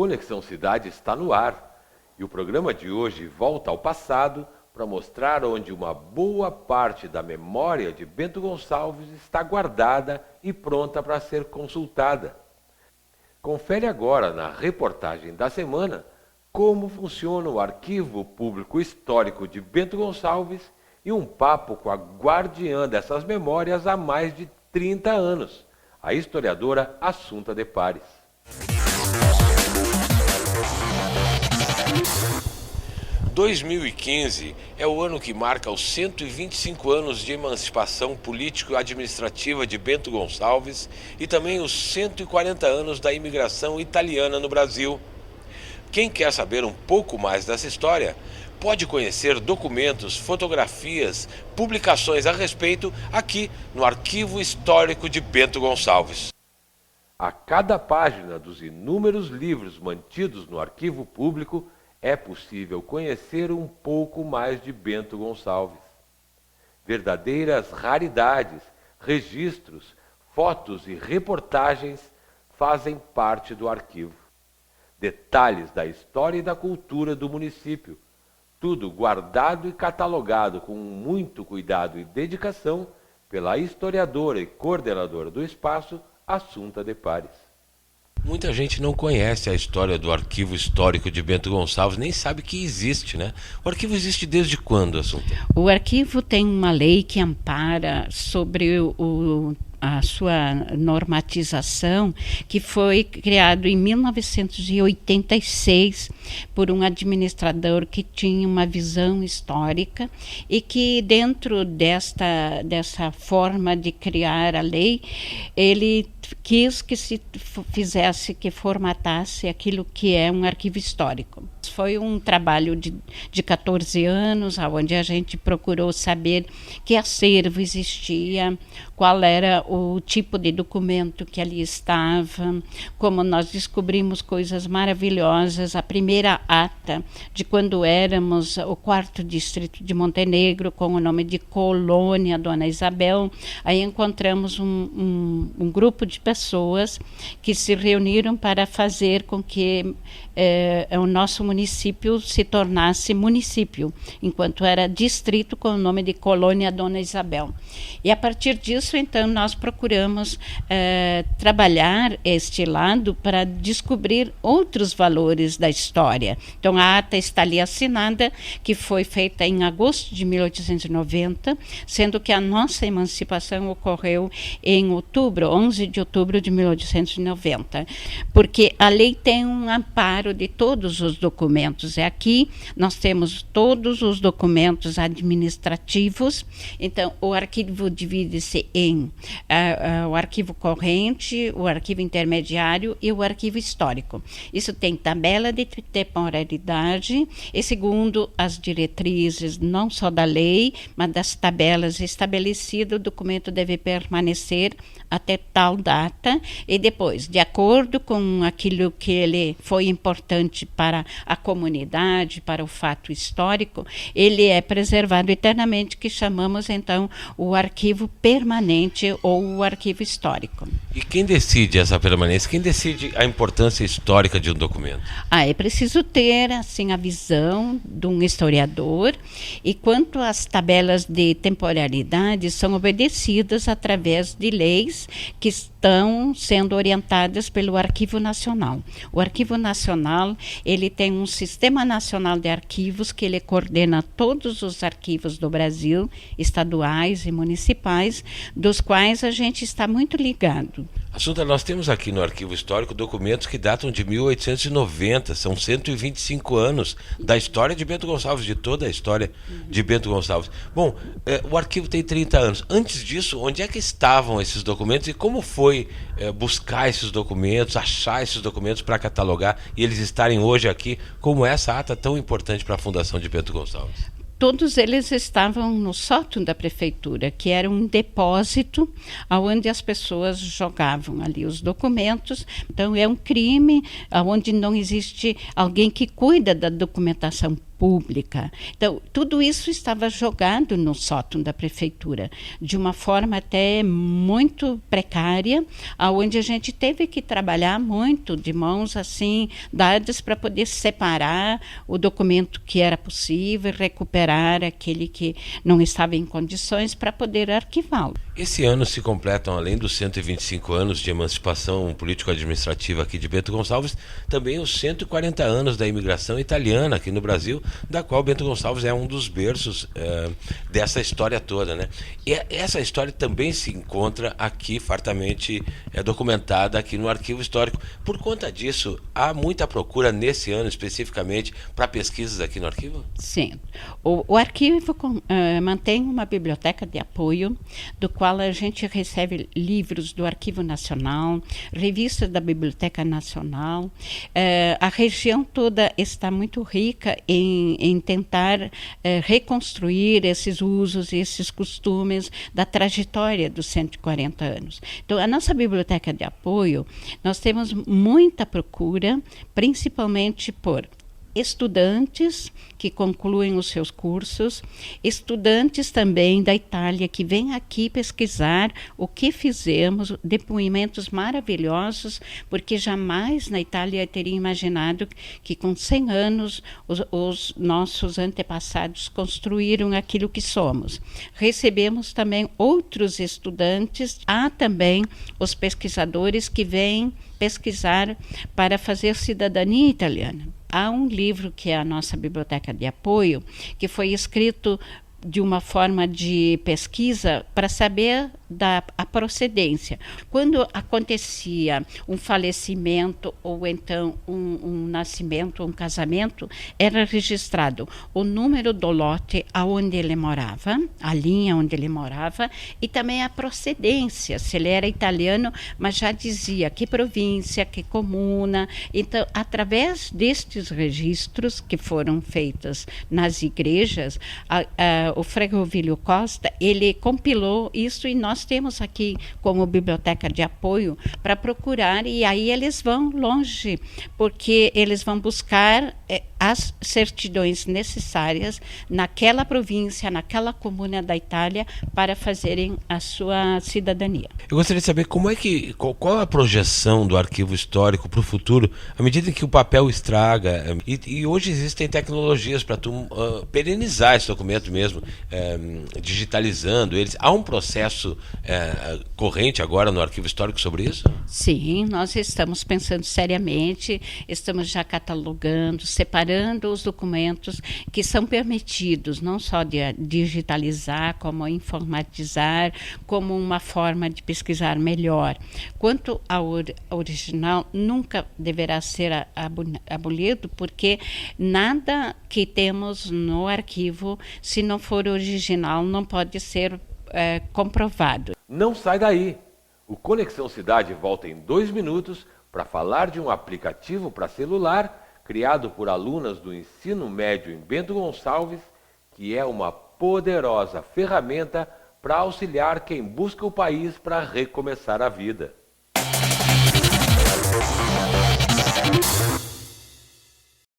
Conexão Cidade está no ar e o programa de hoje volta ao passado para mostrar onde uma boa parte da memória de Bento Gonçalves está guardada e pronta para ser consultada. Confere agora na reportagem da semana como funciona o Arquivo Público Histórico de Bento Gonçalves e um papo com a guardiã dessas memórias há mais de 30 anos, a historiadora Assunta de Pares. – 2015 é o ano que marca os 125 anos de emancipação político-administrativa de Bento Gonçalves e também os 140 anos da imigração italiana no Brasil. Quem quer saber um pouco mais dessa história pode conhecer documentos, fotografias, publicações a respeito aqui no Arquivo Histórico de Bento Gonçalves. A cada página dos inúmeros livros mantidos no arquivo público é possível conhecer um pouco mais de Bento Gonçalves. Verdadeiras raridades, registros, fotos e reportagens fazem parte do arquivo. Detalhes da história e da cultura do município, tudo guardado e catalogado com muito cuidado e dedicação pela historiadora e coordenadora do espaço, Assunta de Pares. Muita gente não conhece a história do Arquivo Histórico de Bento Gonçalves, nem sabe que existe, né? O arquivo existe desde quando, Assunta? O arquivo tem uma lei que ampara sobre a sua normatização, que foi criado em 1986 por um administrador que tinha uma visão histórica e que dentro dessa forma de criar a lei, ele quis que se fizesse, que formatasse aquilo que é um arquivo histórico. Foi um trabalho de 14 anos, onde a gente procurou saber que acervo existia, qual era o tipo de documento que ali estava, como nós descobrimos coisas maravilhosas. A primeira ata de quando éramos o 4º distrito de Montenegro, com o nome de Colônia Dona Isabel, aí encontramos um grupo de pessoas que se reuniram para fazer com que o nosso município se tornasse município, enquanto era distrito com o nome de Colônia Dona Isabel. E a partir disso, então, nós procuramos trabalhar este lado para descobrir outros valores da história. Então, a ata está ali assinada, que foi feita em agosto de 1890, sendo que a nossa emancipação ocorreu em 11 de outubro de 1890, porque a lei tem um amparo de todos os documentos. Aqui nós temos todos os documentos administrativos. Então, o arquivo divide-se em o arquivo corrente, o arquivo intermediário e o arquivo histórico. Isso tem tabela de temporalidade e, segundo as diretrizes não só da lei, mas das tabelas estabelecidas, o documento deve permanecer até tal data e depois, de acordo com aquilo que ele foi importante para a comunidade, para o fato histórico, ele é preservado eternamente, que chamamos então o arquivo permanente ou o arquivo histórico. E quem decide essa permanência? Quem decide a importância histórica de um documento? É preciso ter assim a visão de um historiador, e quanto às tabelas de temporalidade, são obedecidas através de leis que estão sendo orientadas pelo Arquivo Nacional. O Arquivo Nacional, ele tem um Sistema Nacional de Arquivos que ele coordena todos os arquivos do Brasil, estaduais e municipais, dos quais a gente está muito ligado. Assunta, nós temos aqui no Arquivo Histórico documentos que datam de 1890, são 125 anos da história de Bento Gonçalves, de toda a história de Bento Gonçalves. Bom, o arquivo tem 30 anos. Antes disso, onde é que estavam esses documentos e como foi buscar esses documentos, achar esses documentos para catalogar e eles estarem hoje aqui como essa ata tão importante para a fundação de Bento Gonçalves? Todos eles estavam no sótão da prefeitura, que era um depósito onde as pessoas jogavam ali os documentos. Então, é um crime onde não existe alguém que cuida da documentação pública. Então, tudo isso estava jogado no sótão da prefeitura, de uma forma até muito precária, onde a gente teve que trabalhar muito de mãos assim dadas para poder separar o documento que era possível, recuperar aquele que não estava em condições para poder arquivá-lo. Esse ano se completam, além dos 125 anos de emancipação político-administrativa aqui de Bento Gonçalves, também os 140 anos da imigração italiana aqui no Brasil, da qual Bento Gonçalves é um dos berços dessa história toda, né? E essa história também se encontra aqui fartamente documentada aqui no Arquivo Histórico. Por conta disso, há muita procura nesse ano especificamente para pesquisas aqui no arquivo? Sim. O arquivo mantém uma biblioteca de apoio, do qual a gente recebe livros do Arquivo Nacional, revistas da Biblioteca Nacional. A região toda está muito rica em tentar reconstruir esses usos e esses costumes da trajetória dos 140 anos. Então, a nossa biblioteca de apoio, nós temos muita procura, principalmente por estudantes que concluem os seus cursos, estudantes também da Itália que vêm aqui pesquisar o que fizemos, depoimentos maravilhosos, porque jamais na Itália eu teria imaginado que com 100 anos os nossos antepassados construíram aquilo que somos. Recebemos também outros estudantes, há também os pesquisadores que vêm pesquisar para fazer cidadania italiana. Há um livro que é a nossa biblioteca de apoio, que foi escrito de uma forma de pesquisa para saber a procedência. Quando acontecia um falecimento ou então um nascimento, um casamento, era registrado o número do lote aonde ele morava, a linha onde ele morava, e também a procedência, se ele era italiano, mas já dizia que província, que comuna. Então, através destes registros que foram feitos nas igrejas, o Frei Ovílio Costa, ele compilou isso e nós temos aqui como biblioteca de apoio para procurar, e aí eles vão longe, porque eles vão buscar as certidões necessárias naquela província, naquela comuna da Itália, para fazerem a sua cidadania. Eu gostaria de saber qual a projeção do arquivo histórico para o futuro, à medida em que o papel estraga, e hoje existem tecnologias para perenizar esse documento mesmo, digitalizando eles. Há um processo corrente agora no arquivo histórico sobre isso? Sim, nós estamos pensando seriamente, estamos já catalogando, separando os documentos que são permitidos, não só de digitalizar, como informatizar, como uma forma de pesquisar melhor. Quanto ao original, nunca deverá ser abolido, porque nada que temos no arquivo, se não for original, não pode ser comprovado. Não sai daí! O Conexão Cidade volta em 2 minutos para falar de um aplicativo para celular criado por alunas do ensino médio em Bento Gonçalves, que é uma poderosa ferramenta para auxiliar quem busca o país para recomeçar a vida.